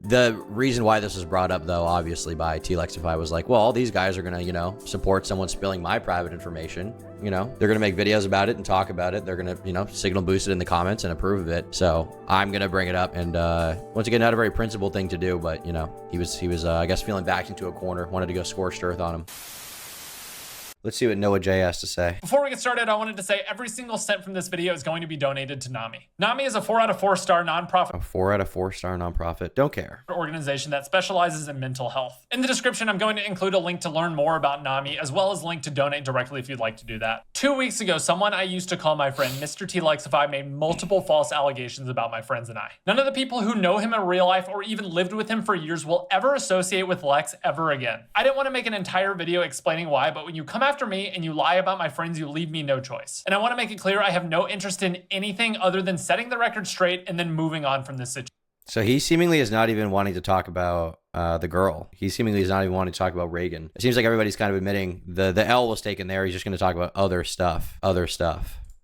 The reason why this was brought up, though, obviously by MrTLexify, was like, well, all these guys are gonna, you know, support someone spilling my private information. You know, they're gonna make videos about it and talk about it. They're gonna, you know, signal boost it in the comments and approve of it. So I'm gonna bring it up. And once again, not a very principled thing to do, but you know, he was I guess feeling backed into a corner, wanted to go scorched earth on him. Let's see what Noah J has to say. Before we get started, I wanted to say every single cent from this video is going to be donated to NAMI. NAMI is a 4 out of 4 star nonprofit. A 4 out of 4 star nonprofit. Don't care. Organization that specializes in mental health. In the description, I'm going to include a link to learn more about NAMI, as well as a link to donate directly if you'd like to do that. 2 weeks ago, someone I used to call my friend, MrTLexify, made multiple false allegations about my friends and I. None of the people who know him in real life or even lived with him for years will ever associate with Lex ever again. I didn't want to make an entire video explaining why, but when you come after me and you lie about my friends, you leave me no choice. And I want to make it clear I have no interest in anything other than setting the record straight and then moving on from this situation. So he seemingly is not even wanting to talk about the girl. He seemingly is not even wanting to talk about Reagan. It seems like everybody's kind of admitting the L was taken there. He's just going to talk about other stuff.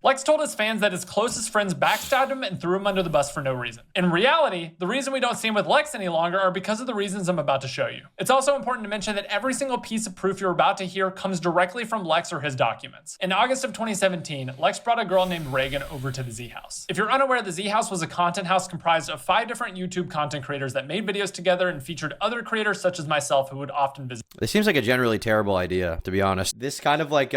Lex told his fans that his closest friends backstabbed him and threw him under the bus for no reason. In reality, the reason we don't see him with Lex any longer are because of the reasons I'm about to show you. It's also important to mention that every single piece of proof you're about to hear comes directly from Lex or his documents. In August of 2017, Lex brought a girl named Reagan over to the Z House. If you're unaware, the Z House was a content house comprised of 5 different YouTube content creators that made videos together and featured other creators such as myself who would often visit. This seems like a generally terrible idea, to be honest. This kind of like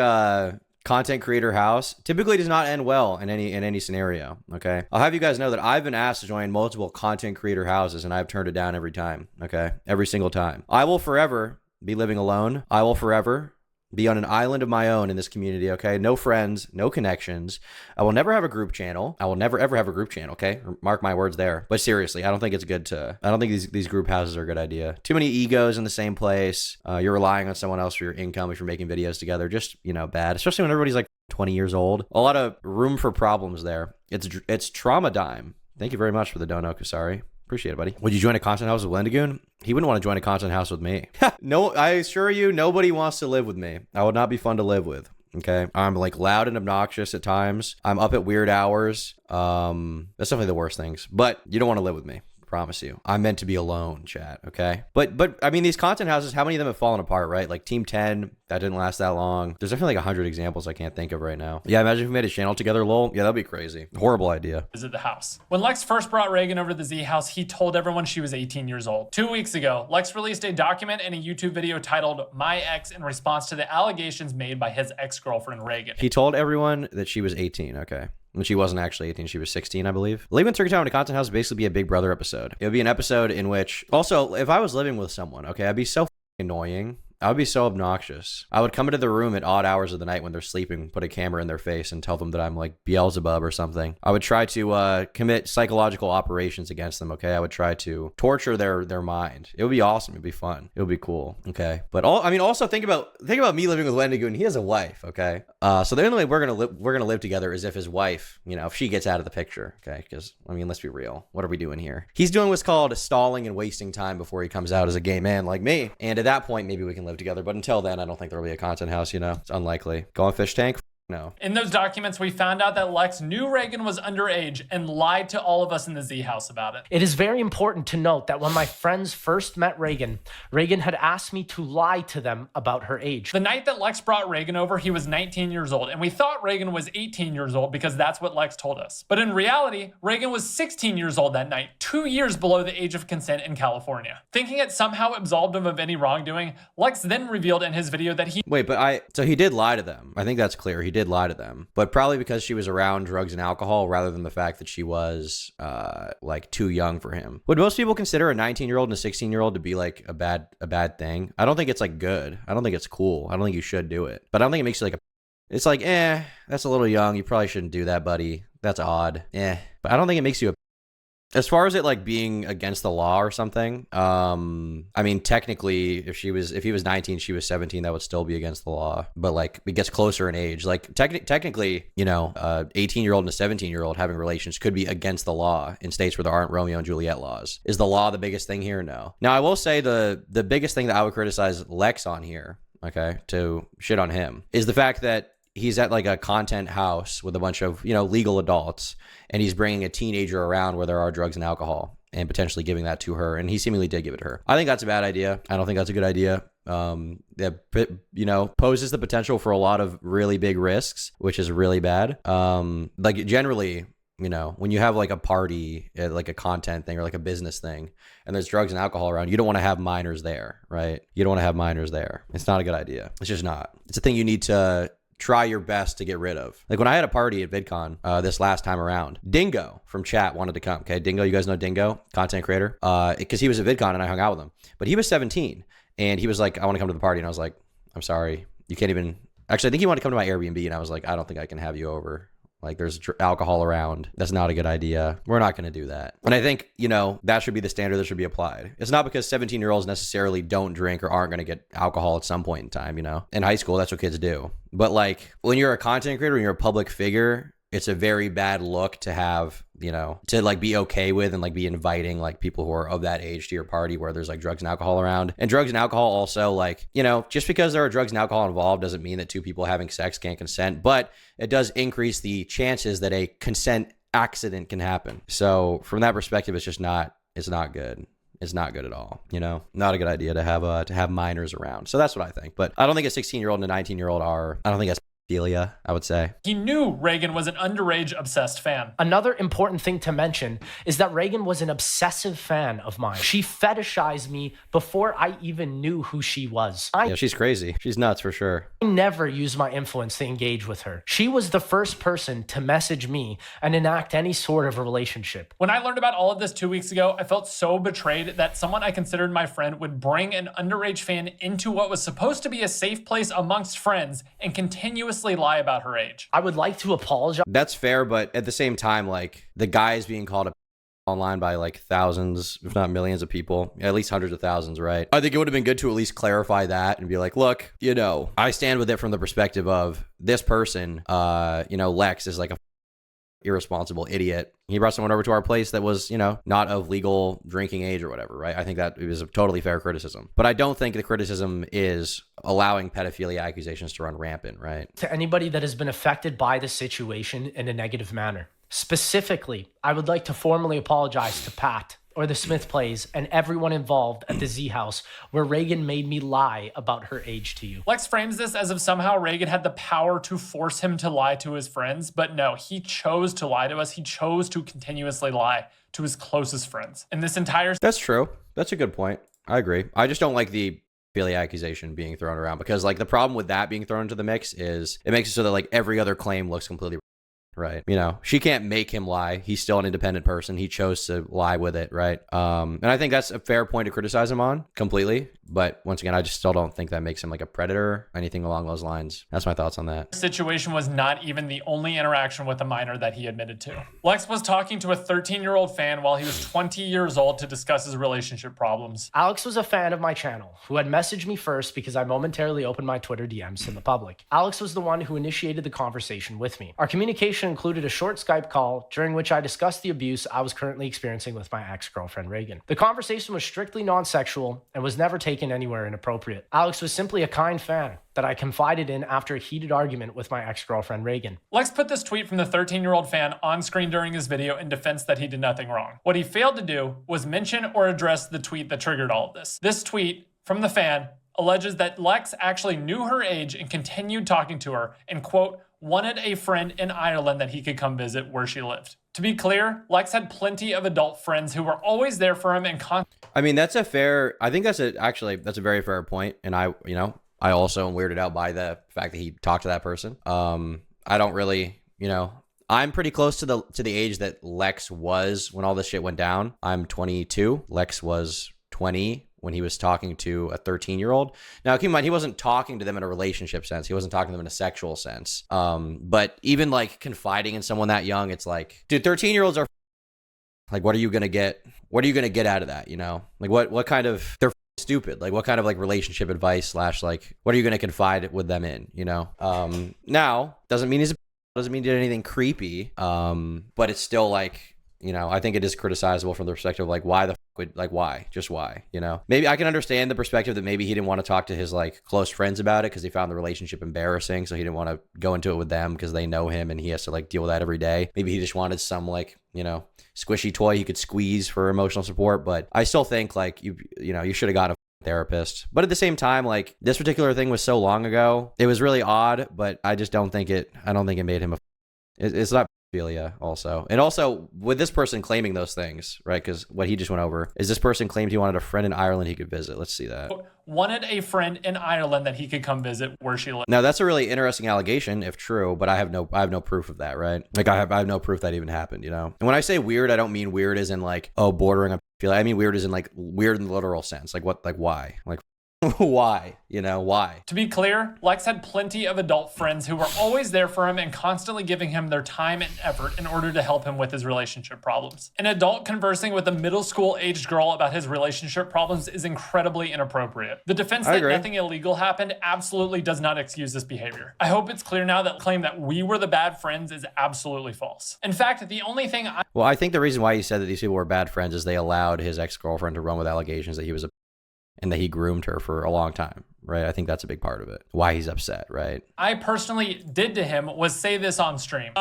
content creator house typically does not end well in any scenario. Okay, I'll have you guys know that I've been asked to join multiple content creator houses and I've turned it down every time. Okay, every single time. I will forever be living alone. I will forever be on an island of my own in this community. Okay, no friends, no connections. I will never have a group channel. I will never ever have a group channel. Okay, mark my words there. But seriously, I don't think it's good to. I don't think these group houses are a good idea. Too many egos in the same place. You're relying on someone else for your income if you're making videos together. Just, you know, bad. Especially when everybody's like 20 years old. A lot of room for problems there. It's trauma dime. Thank you very much for the dono, Kusari. Appreciate it, buddy. Would you join a content house with Lendigoon? He wouldn't want to join a content house with me. No, I assure you, nobody wants to live with me. I would not be fun to live with. Okay, I'm like loud and obnoxious at times. I'm up at weird hours. That's definitely the worst things. But you don't want to live with me. Promise you. I'm meant to be alone, chat, okay? But I mean, these content houses, how many of them have fallen apart, right? Like Team 10, that didn't last that long. There's definitely like 100 examples I can't think of right now. Yeah, imagine if we made a channel together, lol. Yeah, that'd be crazy. Horrible idea. Visit the house. When Lex first brought Reagan over to the Z House, he told everyone she was 18 years old. 2 weeks ago, Lex released a document and a YouTube video titled My Ex in response to the allegations made by his ex-girlfriend Reagan. He told everyone that she was 18, okay. And she wasn't actually 18, she was 16, I believe. Living in Turkey Town in a content house would basically be a Big Brother episode. It would be an episode in which, also, if I was living with someone, okay, I'd be so annoying. I would be so obnoxious. I would come into the room at odd hours of the night when they're sleeping, put a camera in their face and tell them that I'm like Beelzebub or something. I would try to commit psychological operations against them, okay? I would try to torture their mind. It would be awesome. It'd be fun. It would be cool, okay? But also think about me living with Wendigoon. He has a wife, okay? So the only way we're gonna live together is if his wife, you know, if she gets out of the picture, okay? Because I mean, let's be real. What are we doing here? He's doing what's called stalling and wasting time before he comes out as a gay man like me. And at that point, maybe we can live together. But until then, I don't think there'll be a content house, you know? It's unlikely. Go on Fish Tank? No. In those documents, we found out that Lex knew Reagan was underage and lied to all of us in the Z House about it. It is very important to note that when my friends first met Reagan, Reagan had asked me to lie to them about her age. The night that Lex brought Reagan over, he was 19 years old, and we thought Reagan was 18 years old because that's what Lex told us. But in reality, Reagan was 16 years old that night, 2 years below the age of consent in California. Thinking it somehow absolved him of any wrongdoing, Lex then revealed in his video that he... Wait, but so he did lie to them. I think that's clear. He did lie to them, but probably because she was around drugs and alcohol rather than the fact that she was like too young for him. Would most people consider a 19-year-old and a 16-year-old to be like a bad thing? I don't think it's like good. I don't think it's cool. I don't think you should do it, but I don't think it makes you like it's like, that's a little young. You probably shouldn't do that, buddy. That's odd. But I don't think it makes you a... As far as it like being against the law or something, I mean, technically, if he was 19, she was 17, that would still be against the law. But like, it gets closer in age. Like technically, you know, 18-year-old and a 17-year-old having relations could be against the law in states where there aren't Romeo and Juliet laws. Is the law the biggest thing here? No. Now, I will say the biggest thing that I would criticize Lex on here, okay, to shit on him, is the fact that he's at like a content house with a bunch of, you know, legal adults, and he's bringing a teenager around where there are drugs and alcohol. and potentially giving that to her. And he seemingly did give it to her. I think that's a bad idea. I don't think that's a good idea. That, you know, poses the potential for a lot of really big risks, which is really bad. Like generally, you know, when you have like a party, like a content thing or like a business thing, and there's drugs and alcohol around, you don't want to have minors there, right? You don't want to have minors there. It's not a good idea. It's just not. It's a thing you need to try your best to get rid of. Like when I had a party at VidCon this last time around, Dingo from chat wanted to come. Okay, Dingo, you guys know Dingo, content creator, because he was at VidCon and I hung out with him. But he was 17 and he was like, I want to come to the party. And I was like, I'm sorry, you can't even. Actually, I think he wanted to come to my Airbnb and I was like, I don't think I can have you over. Like there's alcohol around. That's not a good idea. We're not going to do that. And I think, you know, that should be the standard that should be applied. It's not because 17-year-olds necessarily don't drink or aren't going to get alcohol at some point in time, you know. In high school, that's what kids do. But like when you're a content creator and you're a public figure, it's a very bad look to have, you know, to like be okay with and like be inviting like people who are of that age to your party where there's like drugs and alcohol around. And drugs and alcohol also, like, you know, just because there are drugs and alcohol involved doesn't mean that two people having sex can't consent, but it does increase the chances that a consent accident can happen. So from that perspective, it's not good. It's not good at all, you know, not a good idea to have minors around. So that's what I think. But I don't think a 16-year-old and a 19-year-old I don't think that's pedophilia, I would say. He knew Reagan was an underage obsessed fan. Another important thing to mention is that Reagan was an obsessive fan of mine. She fetishized me before I even knew who she was. Yeah, she's crazy. She's nuts for sure. I never used my influence to engage with her. She was the first person to message me and enact any sort of a relationship. When I learned about all of this 2 weeks ago, I felt so betrayed that someone I considered my friend would bring an underage fan into what was supposed to be a safe place amongst friends and continuously lie about her age. I would like to apologize. That's fair, but at the same time, like the guy is being called a online by like thousands, if not millions of people, at least hundreds of thousands, right? I think it would have been good to at least clarify that and be like, look, you know, I stand with it from the perspective of this person, you know, Lex is like a irresponsible idiot. He brought someone over to our place that was, you know, not of legal drinking age or whatever, right? I think that it was a totally fair criticism. But I don't think the criticism is allowing pedophilia accusations to run rampant, right? To anybody that has been affected by the situation in a negative manner. Specifically, I would like to formally apologize to Pat or the Smith Plays and everyone involved at the Z House where Reagan made me lie about her age to you. Lex frames this as if somehow Reagan had the power to force him to lie to his friends, but no, he chose to lie to us. He chose to continuously lie to his closest friends. And this entire... That's true. That's a good point. I agree. I just don't like the pedophilia accusation being thrown around because like the problem with that being thrown into the mix is it makes it so that like every other claim looks completely right. You know, she can't make him lie. He's still an independent person. He chose to lie with it, right? And I think that's a fair point to criticize him on completely. But once again, I just still don't think that makes him like a predator or anything along those lines. That's my thoughts on that. Situation was not even the only interaction with a minor that he admitted to. Lex was talking to a 13-year-old fan while he was 20 years old to discuss his relationship problems. Alex was a fan of my channel who had messaged me first because I momentarily opened my Twitter DMs to the public. Alex was the one who initiated the conversation with me. Our communication included a short Skype call during which I discussed the abuse I was currently experiencing with my ex-girlfriend Reagan. The conversation was strictly non-sexual and was never taken anywhere inappropriate. Alex was simply a kind fan that I confided in after a heated argument with my ex-girlfriend Reagan. Lex put this tweet from the 13-year-old fan on screen during his video in defense that he did nothing wrong. What he failed to do was mention or address the tweet that triggered all of this. This tweet from the fan alleges that Lex actually knew her age and continued talking to her and, quote, wanted a friend in Ireland that he could come visit where she lived. To be clear, Lex had plenty of adult friends who were always there for him and I mean, that's a fair, I think that's a very fair point. And I also am weirded out by the fact that he talked to that person. I don't really, you know, I'm pretty close to the age that Lex was when all this shit went down. I'm 22. Lex was 20 when he was talking to a 13-year-old. Now, keep in mind, he wasn't talking to them in a relationship sense. He wasn't talking to them in a sexual sense. But even like confiding in someone that young, it's like, dude, 13-year-olds are like, what are you going to get? What are you going to get out of that? You know, like what kind of, they're stupid. Like what kind of like relationship advice / like, what are you going to confide with them in, you know? Now doesn't mean he did anything creepy. But it's still like, you know, I think it is criticizable from the perspective of like, why the would, like, why? Just why, you know? Maybe I can understand the perspective that maybe he didn't want to talk to his like close friends about it because he found the relationship embarrassing. So he didn't want to go into it with them because they know him and he has to like deal with that every day. Maybe he just wanted some like, you know, squishy toy he could squeeze for emotional support. But I still think like you know, you should have got a therapist. But at the same time, like this particular thing was so long ago, it was really odd, but I just don't think it made him it's not pedophilia also. And also with this person claiming those things, right? Because what he just went over is this person claimed he wanted a friend in Ireland he could visit. Let's see that. Wanted a friend in Ireland that he could come visit where she lived. Now that's a really interesting allegation if true, but I have no proof of that, right? Like I have no proof that even happened, you know? And when I say weird, I don't mean weird as in like, oh, bordering on pedophilia. I mean weird as in like weird in the literal sense. Like what, like why? Like why? You know, why? To be clear, Lex had plenty of adult friends who were always there for him and constantly giving him their time and effort in order to help him with his relationship problems. An adult conversing with a middle school aged girl about his relationship problems is incredibly inappropriate. The defense that nothing illegal happened absolutely does not excuse this behavior. I hope it's clear now that claim that we were the bad friends is absolutely false. In fact, the only thing I think the reason why he said that these people were bad friends is they allowed his ex-girlfriend to run with allegations that he was a and that he groomed her for a long time, right? I think that's a big part of it. Why he's upset, right? I personally did to him was say this on stream.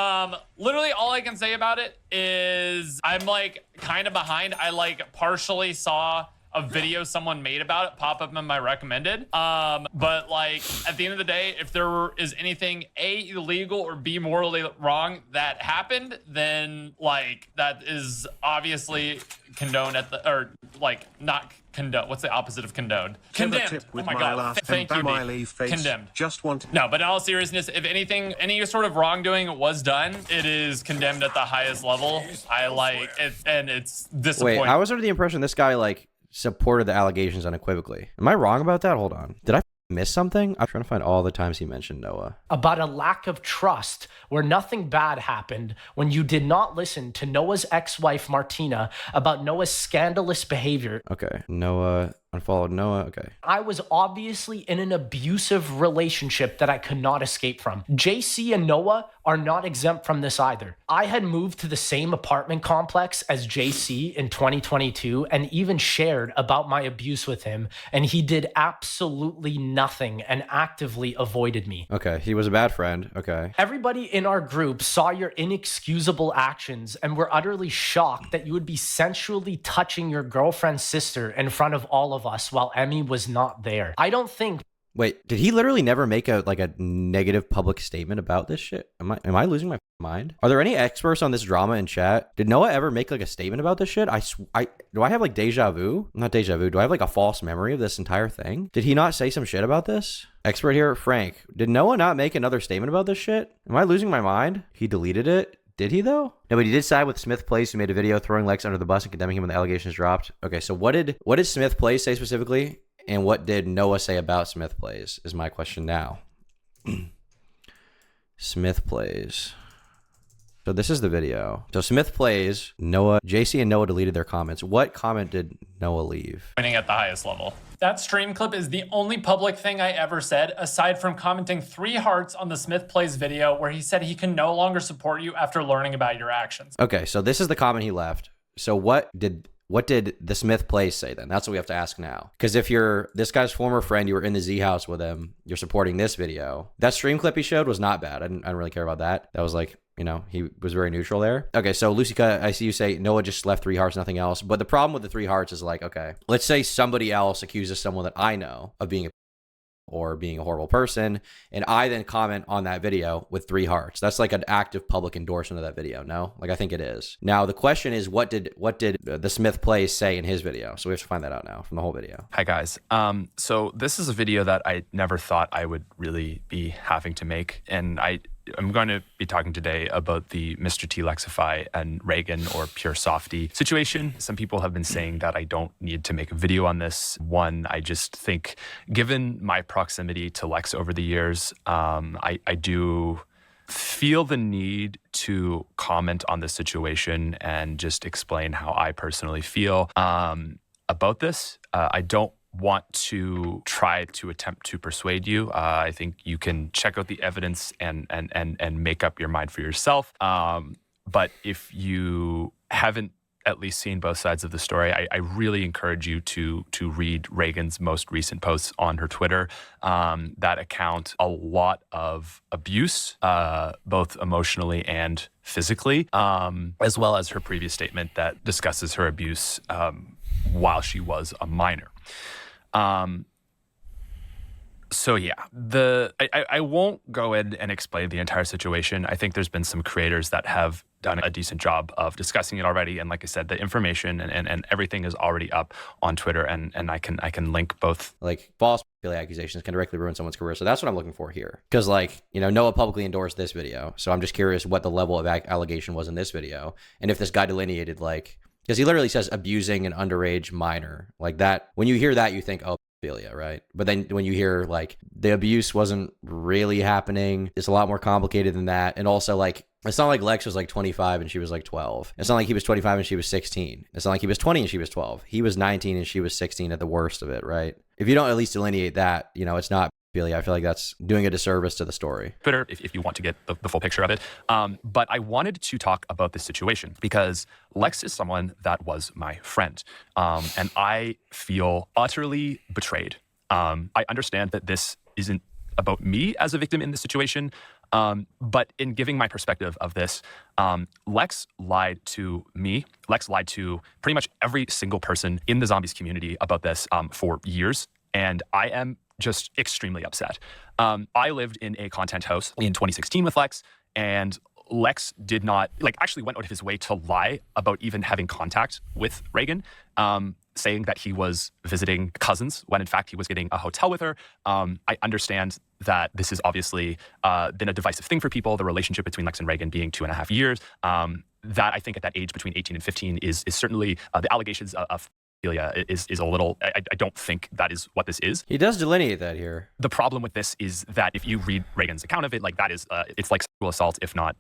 Literally all I can say about it is I'm like kind of behind. I like partially saw a video someone made about it pop up in my recommended. But like at the end of the day, if there is anything A, illegal or B, morally wrong that happened, then like that is obviously condoned at the, or like not condoned. What's the opposite of condoned? Condemned. Oh my God. Thank you. Condemned. Just want. No, but in all seriousness, if anything, any sort of wrongdoing was done, it is condemned at the highest level. I like it, and it's disappointing. Wait, I was under the impression this guy like supported the allegations unequivocally. Am I wrong about that? Hold on. Did I miss something? I'm trying to find all the times he mentioned Noah. About a lack of trust where nothing bad happened when you did not listen to Noah's ex-wife Martina about Noah's scandalous behavior. Okay. Noah unfollowed Noah. Okay. I was obviously in an abusive relationship that I could not escape from. JC and Noah are not exempt from this either. I had moved to the same apartment complex as JC in 2022 and even shared about my abuse with him, and he did absolutely nothing and actively avoided me. Okay. He was a bad friend. Okay. Everybody in our group saw your inexcusable actions and were utterly shocked that you would be sensually touching your girlfriend's sister in front of all of us while Emmy was not there. I don't think. Wait, did he literally never make a negative public statement about this shit? Am I losing my mind? Are there any experts on this drama in chat? Did Noah ever make like a statement about this shit? Do I have like deja vu? Not deja vu. Do I have like a false memory of this entire thing? Did he not say some shit about this? Expert here, Frank. Did Noah not make another statement about this shit? Am I losing my mind? He deleted it. Did he though? No, but he did side with Smith Place, who made a video throwing Lex under the bus and condemning him when the allegations dropped. Okay, so what did Smith Place say specifically? And what did Noah say about Smith Plays is my question now. Smith Plays. So this is the video. So Smith Plays, Noah, JC and Noah deleted their comments. What comment did Noah leave? Winning at the highest level. That stream clip is the only public thing I ever said, aside from commenting 3 hearts on the Smith Plays video where he said he can no longer support you after learning about your actions. Okay, so this is the comment he left. So what did the Smith Place say then? That's what we have to ask now. Because if you're this guy's former friend, you were in the Z house with him, you're supporting this video. That stream clip he showed was not bad. I didn't really care about that. That was like, you know, he was very neutral there. Okay, so Lucica, I see you say Noah just left 3 hearts, nothing else. But the problem with the 3 hearts is like, okay, let's say somebody else accuses someone that I know of being a horrible person, and I then comment on that video with 3 hearts. That's like an active public endorsement of that video, no? Like I think it is. Now the question is, what did the Smith Plays say in his video? So we have to find that out now from the whole video. Hi guys. So this is a video that I never thought I would really be having to make, and I'm going to be talking today about the MrTLexify and Reagan or Pure Softy situation. Some people have been saying that I don't need to make a video on this. One, I just think, given my proximity to Lex over the years, I do feel the need to comment on this situation and just explain how I personally feel about this. I don't want to try to attempt to persuade you. I think you can check out the evidence and make up your mind for yourself. But if you haven't at least seen both sides of the story, I really encourage you to read Reagan's most recent posts on her Twitter. That account, a lot of abuse, both emotionally and physically, as well as her previous statement that discusses her abuse while she was a minor. So yeah, I won't go in and explain the entire situation. I think there's been some creators that have done a decent job of discussing it already. And like I said, the information and everything is already up on Twitter, and I can link both. Like, false accusations can directly ruin someone's career. So that's what I'm looking for here. Because, like, you know, Noah publicly endorsed this video. So I'm just curious what the level of allegation was in this video. And if this guy delineated, like, because he literally says abusing an underage minor. Like, that, when you hear that, you think, oh, right? But then when you hear like the abuse wasn't really happening, it's a lot more complicated than that. And also, like, it's not like Lex was like 25 and she was like 12. It's not like he was 25 and she was 16. It's not like he was 20 and she was 12. He was 19 and she was 16 at the worst of it, right? If you don't at least delineate that, you know, it's not I feel like that's doing a disservice to the story. Twitter, if you want to get the full picture of it. But I wanted to talk about this situation because Lex is someone that was my friend. And I feel utterly betrayed. I understand that this isn't about me as a victim in this situation. But in giving my perspective of this, Lex lied to me. Lex lied to pretty much every single person in the Zombies community about this for years. And I am just extremely upset. I lived in a content house in 2016 with Lex, and Lex did not, like, actually went out of his way to lie about even having contact with Reagan, saying that he was visiting cousins when in fact he was getting a hotel with her. I understand that this has obviously been a divisive thing for people, the relationship between Lex and Reagan being 2.5 years. That I think at that age between 18 and 15 is certainly the allegations of is a little, I don't think that is what this is. He does delineate that here. The problem with this is that if you read Reagan's account of it, like, that is, it's like sexual assault, if not,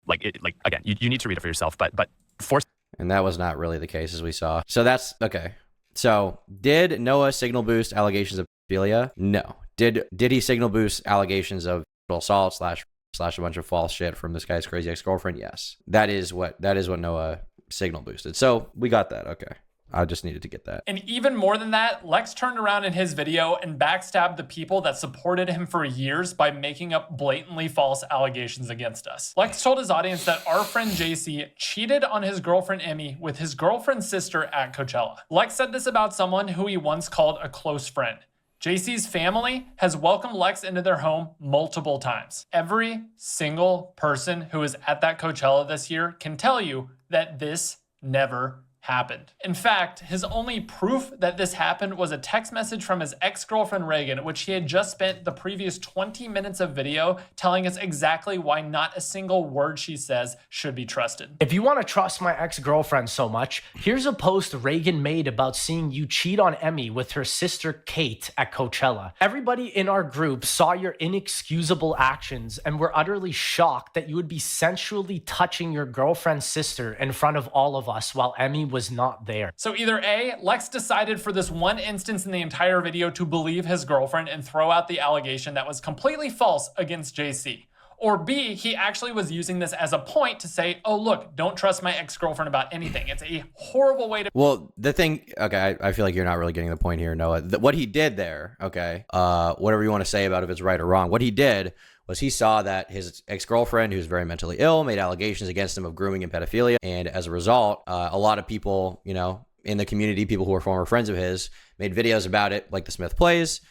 again, you need to read it for yourself, but force. And that was not really the case, as we saw. So that's, okay. So did Noah signal boost allegations of pedophilia? No. Did he signal boost allegations of assault slash a bunch of false shit from this guy's crazy ex-girlfriend? Yes. That is what Noah signal boosted. So we got that. Okay. I just needed to get that. And even more than that, Lex turned around in his video and backstabbed the people that supported him for years by making up blatantly false allegations against us. Lex told his audience that our friend JC cheated on his girlfriend Emmy with his girlfriend's sister at Coachella. Lex said this about someone who he once called a close friend. JC's family has welcomed Lex into their home multiple times. Every single person who was at that Coachella this year can tell you that this never happened. In fact, his only proof that this happened was a text message from his ex-girlfriend Reagan, which he had just spent the previous 20 minutes of video telling us exactly why not a single word she says should be trusted. If you want to trust my ex-girlfriend so much, here's a post Reagan made about seeing you cheat on Emmy with her sister Kate at Coachella. Everybody in our group saw your inexcusable actions and were utterly shocked that you would be sensually touching your girlfriend's sister in front of all of us while Emmy was not there. So either A, Lex decided for this one instance in the entire video to believe his girlfriend and throw out the allegation that was completely false against JC. Or B, he actually was using this as a point to say, oh, look, don't trust my ex-girlfriend about anything. It's a horrible way to... Well, the thing, okay, I feel like you're not really getting the point here, Noah. What he did there, okay, whatever you want to say about if it's right or wrong, what he did was he saw that his ex-girlfriend, who's very mentally ill, made allegations against him of grooming and pedophilia. And as a result, a lot of people, you know, in the community, people who were former friends of his, made videos about it, like the Smith Plays,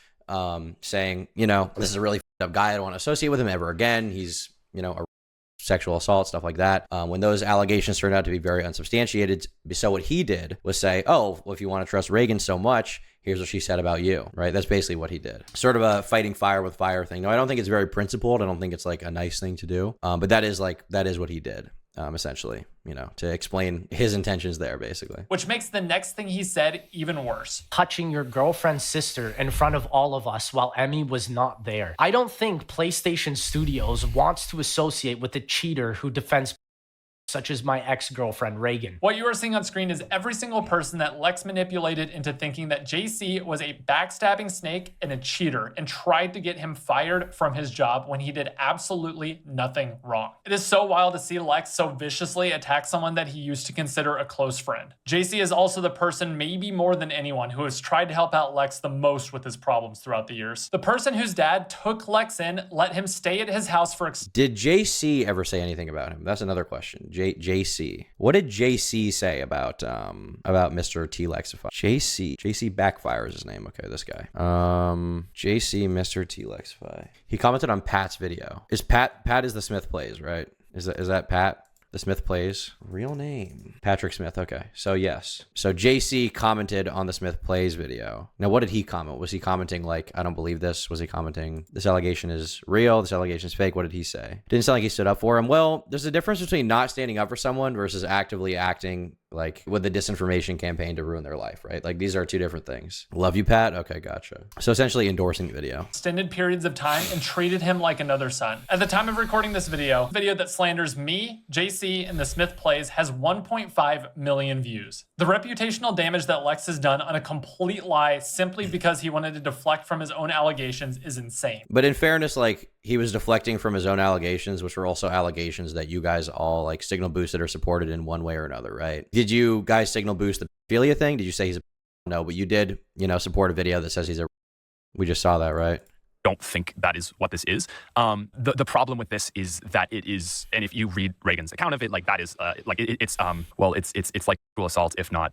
saying, you know, this is a really f***ed up guy. I don't want to associate with him ever again. He's, you know, a sexual assault, stuff like that. When those allegations turned out to be very unsubstantiated. So what he did was say, oh, well, if you want to trust Reagan so much, here's what she said about you, right? That's basically what he did. Sort of a fighting fire with fire thing. No, I don't think it's very principled. I don't think it's like a nice thing to do. But that is what he did, essentially, you know, to explain his intentions there, basically. Which makes the next thing he said even worse. Touching your girlfriend's sister in front of all of us while Emmy was not there. I don't think PlayStation Studios wants to associate with a cheater who defends such as my ex-girlfriend Reagan. What you are seeing on screen is every single person that Lex manipulated into thinking that JC was a backstabbing snake and a cheater and tried to get him fired from his job when he did absolutely nothing wrong. It is so wild to see Lex so viciously attack someone that he used to consider a close friend. JC is also the person, maybe more than anyone, who has tried to help out Lex the most with his problems throughout the years. The person whose dad took Lex in, let him stay at his house for... Did JC ever say anything about him? That's another question. JC. What did JC say about MrTLexify? JC Backfire is his name. Okay, this guy. JC MrTLexify. He commented on Pat's video. Is Pat is the Smith Plays, right? Is that Pat? The Smith Plays real name? Patrick Smith. Okay. So yes. So JC commented on the Smith Plays video. Now, what did he comment? Was he commenting like, I don't believe this? Was he commenting, this allegation is real, this allegation is fake? What did he say? Didn't sound like he stood up for him. Well, there's a difference between not standing up for someone versus actively acting like with the disinformation campaign to ruin their life, right? Like these are two different things. Love you, Pat. Okay, gotcha. So essentially endorsing the video. Extended periods of time and treated him like another son. At the time of recording this video that slanders me, JC, and the Smith Plays has 1.5 million views. The reputational damage that Lex has done on a complete lie simply because he wanted to deflect from his own allegations is insane. But in fairness, like he was deflecting from his own allegations, which were also allegations that you guys all like signal boosted or supported in one way or another, right? Did you guys signal boost the pedophilia thing? Did you say he's a... No, but you did, support a video that says he's a... We just saw that, right? Don't think that is what this is. The problem with this is that it is, and if you read Reagan's account of it, like that is, it's like sexual assault, if not,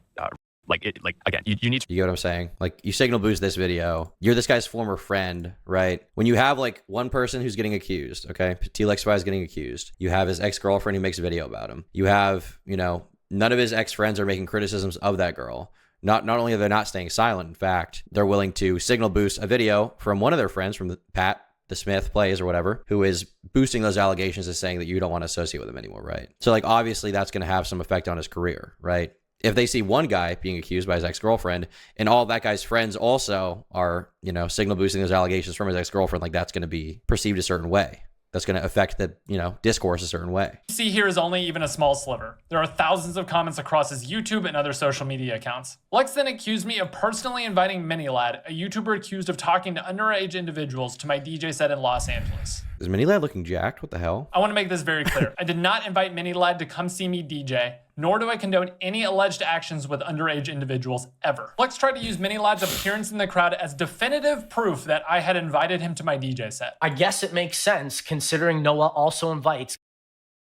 again, you need to... You get what I'm saying? Like you signal boost this video. You're this guy's former friend, right? When you have like one person who's getting accused, okay? TLexify is getting accused. You have his ex-girlfriend who makes a video about him. You have, none of his ex-friends are making criticisms of that girl. Not only are they not staying silent, in fact, they're willing to signal boost a video from one of their friends, from Pat, the Smith Plays or whatever, who is boosting those allegations and saying that you don't want to associate with him anymore, right? So like obviously that's going to have some effect on his career, right? If they see one guy being accused by his ex-girlfriend and all that guy's friends also are, signal boosting those allegations from his ex-girlfriend, like that's going to be perceived a certain way. That's going to affect the, discourse a certain way. You see here is only even a small sliver. There are thousands of comments across his YouTube and other social media accounts. Lex then accused me of personally inviting MiniLad, a YouTuber accused of talking to underage individuals, to my DJ set in Los Angeles. Is MiniLad looking jacked? What the hell? I want to make this very clear. I did not invite MiniLad to come see me DJ, nor do I condone any alleged actions with underage individuals ever. Lex tried to use MiniLad's appearance in the crowd as definitive proof that I had invited him to my DJ set. I guess it makes sense considering Noah also invites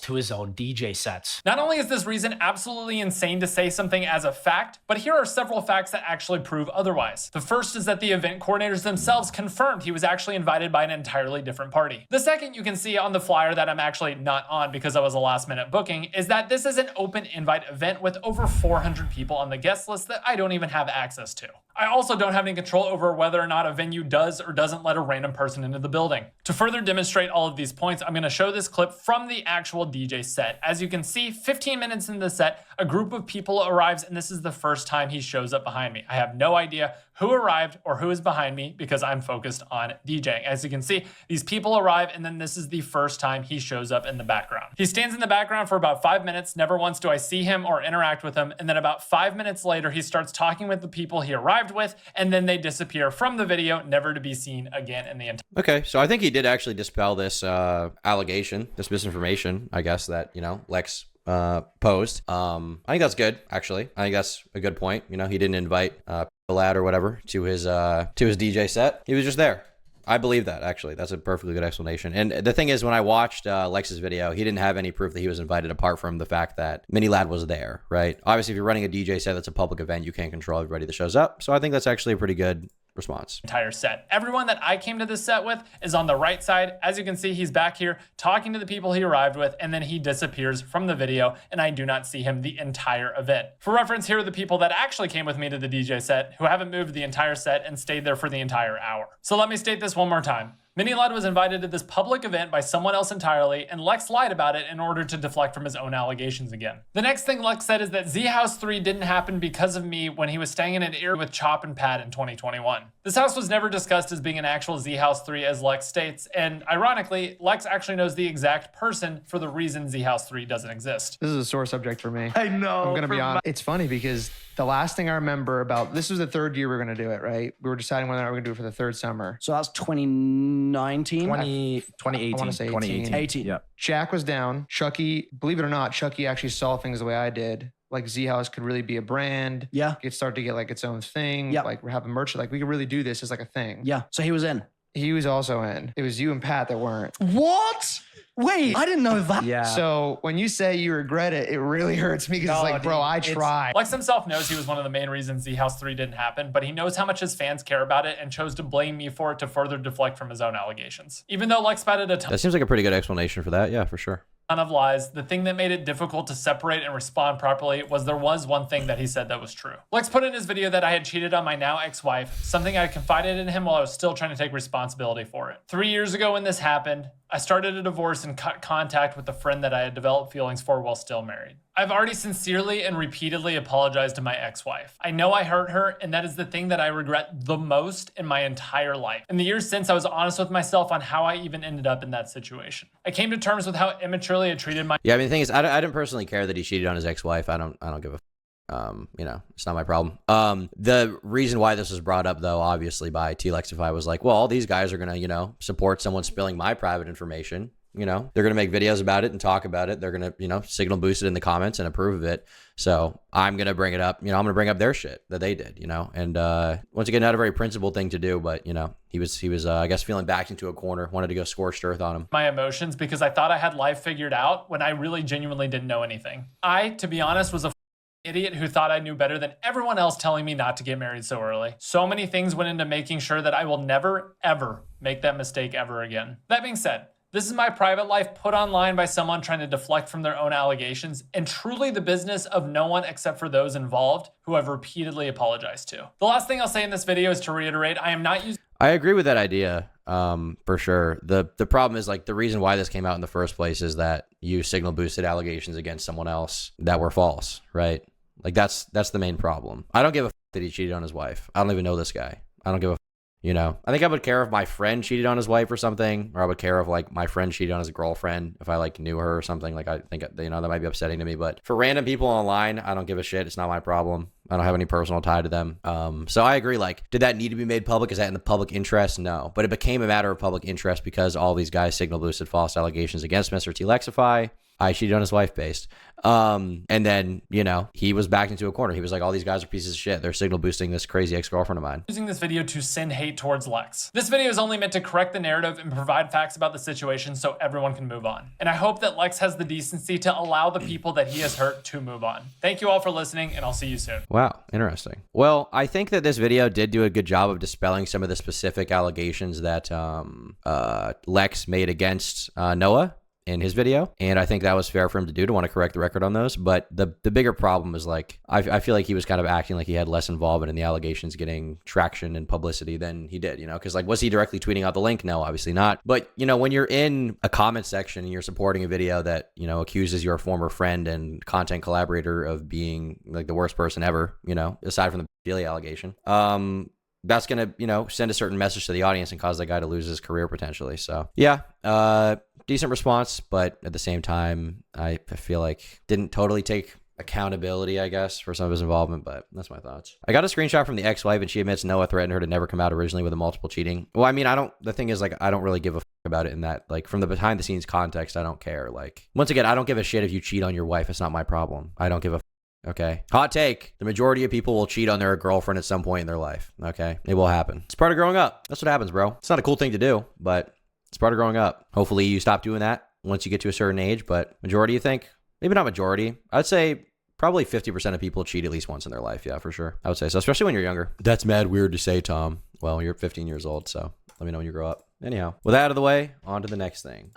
to his own DJ sets. Not only is this reason absolutely insane to say something as a fact, but here are several facts that actually prove otherwise. The first is that the event coordinators themselves confirmed he was actually invited by an entirely different party. The second you can see on the flyer that I'm actually not on because I was a last minute booking is that this is an open invite event with over 400 people on the guest list that I don't even have access to. I also don't have any control over whether or not a venue does or doesn't let a random person into the building. To further demonstrate all of these points, I'm going to show this clip from the actual DJ set. As you can see, 15 minutes into the set, a group of people arrives, and this is the first time he shows up behind me. I have no idea who arrived or who is behind me because I'm focused on DJing. As you can see, these people arrive, and then this is the first time he shows up in the background. He stands in the background for about 5 minutes. Never once do I see him or interact with him. And then about 5 minutes later, he starts talking with the people he arrived with, and then they disappear from the video, never to be seen again in the entire. Okay, so I think he did actually dispel this allegation, this misinformation, I guess, that, Lex posed. I think that's good, actually. I think that's a good point. He didn't invite the lad or whatever to his DJ set. He was just there. I believe that, actually. That's a perfectly good explanation. And the thing is, when I watched Lex's video, he didn't have any proof that he was invited apart from the fact that MiniLad was there, right? Obviously, if you're running a DJ set that's a public event, you can't control everybody that shows up. So I think that's actually a pretty good response. Entire set. Everyone that I came to this set with is on the right side. As you can see, he's back here talking to the people he arrived with, and then he disappears from the video, and I do not see him the entire event. For reference, here are the people that actually came with me to the DJ set who haven't moved the entire set and stayed there for the entire hour. So let me state this one more time. Minilad was invited to this public event by someone else entirely, and Lex lied about it in order to deflect from his own allegations again. The next thing Lex said is that Z House 3 didn't happen because of me when he was staying in an area with Chop and Pat in 2021. This house was never discussed as being an actual Z House 3 as Lex states, and ironically, Lex actually knows the exact person for the reason Z House 3 doesn't exist. This is a sore subject for me. I know. I'm gonna be honest. It's funny because the last thing I remember about, this was the third year we were gonna do it, right? We were deciding whether or not we were gonna do it for the third summer. So that's 2019? 2018. I wanna say 18. Yeah. Jack was down. Chucky, believe it or not, Chucky actually saw things the way I did. Like Z House could really be a brand. Yeah. It started to get like its own thing. Yeah. Like we're having merch. Like we could really do this as like a thing. Yeah. So he was in. He was also in. It was you and Pat that weren't. What? Wait, I didn't know that. Yeah. So when you say you regret it, it really hurts me because it's like, bro, I tried. Lex himself knows he was one of the main reasons Z House 3 didn't happen, but he knows how much his fans care about it and chose to blame me for it to further deflect from his own allegations. Even though Lex spouted a ton That seems like a pretty good explanation for that. Yeah, for sure. of lies, the thing that made it difficult to separate and respond properly was there was one thing that he said that was true. Lex put in his video that I had cheated on my now ex-wife, something I confided in him while I was still trying to take responsibility for it. 3 years ago when this happened, I started a divorce and cut contact with the friend that I had developed feelings for while still married. I've already sincerely and repeatedly apologized to my ex-wife. I know I hurt her, and that is the thing that I regret the most in my entire life. In the years since, I was honest with myself on how I even ended up in that situation. I came to terms with how immaturely I treated my— Yeah, I mean, the thing is, I didn't personally care that he cheated on his ex-wife. I don't give a you know, it's not my problem. The reason why this was brought up, though, obviously by TLexify, was like, well, all these guys are gonna, you know, support someone spilling my private information. You know, they're gonna make videos about it and talk about it. They're gonna, you know, signal boost it in the comments and approve of it. So I'm gonna bring it up. You know, I'm gonna bring up their shit that they did. You know, and once again, not a very principled thing to do, but you know, he was I guess feeling backed into a corner, wanted to go scorched earth on him. My emotions because I thought I had life figured out when I really genuinely didn't know anything. I, to be honest, was a idiot who thought I knew better than everyone else telling me not to get married so early. So many things went into making sure that I will never, ever make that mistake ever again. That being said, this is my private life put online by someone trying to deflect from their own allegations, and truly the business of no one except for those involved who I've repeatedly apologized to. The last thing I'll say in this video is to reiterate, I am not using— I agree with that idea, for sure. The problem is, like, the reason why this came out in the first place is that you signal boosted allegations against someone else that were false, right? Like, that's the main problem. I don't give a that he cheated on his wife. I don't even know this guy. I don't give a you know. I think I would care if my friend cheated on his wife or something, or I would care if, like, my friend cheated on his girlfriend if I, like, knew her or something. Like, I think, you know, that might be upsetting to me. But for random people online, I don't give a shit. It's not my problem. I don't have any personal tie to them. So I agree. Like, did that need to be made public? Is that in the public interest? No. But it became a matter of public interest because all these guys signal boosted false allegations against MrTLexify. I cheated on his wife based. And then, you know, he was backed into a corner. He was like, all these guys are pieces of shit. They're signal boosting this crazy ex-girlfriend of mine. Using this video to send hate towards Lex. This video is only meant to correct the narrative and provide facts about the situation so everyone can move on. And I hope that Lex has the decency to allow the people that he has hurt to move on. Thank you all for listening, and I'll see you soon. Wow, interesting. Well, I think that this video did do a good job of dispelling some of the specific allegations that Lex made against Noah in his video, and I think that was fair for him to do, to want to correct the record on those. But the bigger problem is, like, I feel like he was kind of acting like he had less involvement in the allegations getting traction and publicity than he did, you know, because, like, was he directly tweeting out the link? No, obviously not. But, you know, when you're in a comment section and you're supporting a video that, you know, accuses your former friend and content collaborator of being, like, the worst person ever, you know, aside from the pedophilia allegation, that's going to, you know, send a certain message to the audience and cause that guy to lose his career potentially. So yeah, decent response, but at the same time, I feel like didn't totally take accountability, I guess, for some of his involvement, but that's my thoughts. I got a screenshot from the ex-wife, and she admits Noah threatened her to never come out originally with a multiple cheating. Well, I mean, the thing is, like, I don't really give a about it in that, like, from the behind the scenes context, I don't care. Like, once again, I don't give a shit if you cheat on your wife. It's not my problem. I don't give a okay. Hot take. The majority of people will cheat on their girlfriend at some point in their life. Okay. It will happen. It's part of growing up. That's what happens, bro. It's not a cool thing to do, but it's part of growing up. Hopefully you stop doing that once you get to a certain age, but majority, you think? Maybe not majority. I'd say probably 50% of people cheat at least once in their life. Yeah, for sure. I would say so, especially when you're younger. That's mad weird to say, Tom. Well, you're 15 years old, so let me know when you grow up. Anyhow, with that out of the way, on to the next thing.